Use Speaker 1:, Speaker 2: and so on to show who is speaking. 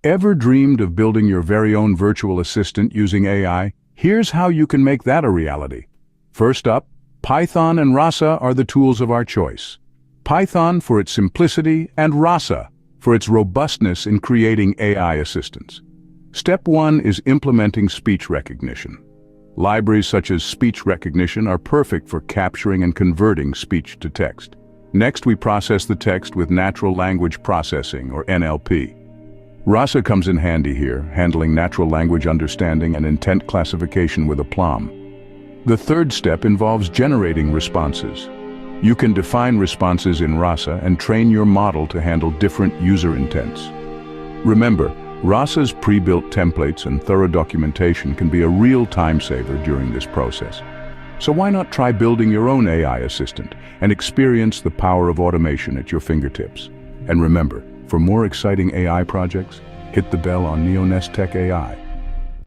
Speaker 1: Ever dreamed of building your very own virtual assistant using AI? Here's how you can make that a reality. First up, Python and Rasa are the tools of our choice. Python for its simplicity and Rasa for its robustness in creating AI assistants. Step 1 is implementing speech recognition. Libraries such as speech recognition are perfect for capturing and converting speech to text. Next, we process the text with natural language processing, or NLP. Rasa comes in handy here, handling natural language understanding and intent classification with aplomb. The third step involves generating responses. You can define responses in Rasa and train your model to handle different user intents. Remember, Rasa's pre-built templates and thorough documentation can be a real time saver during this process. So why not try building your own AI assistant and experience the power of automation at your fingertips? And remember, for more exciting AI projects, hit the bell on NeoNestTech-AI.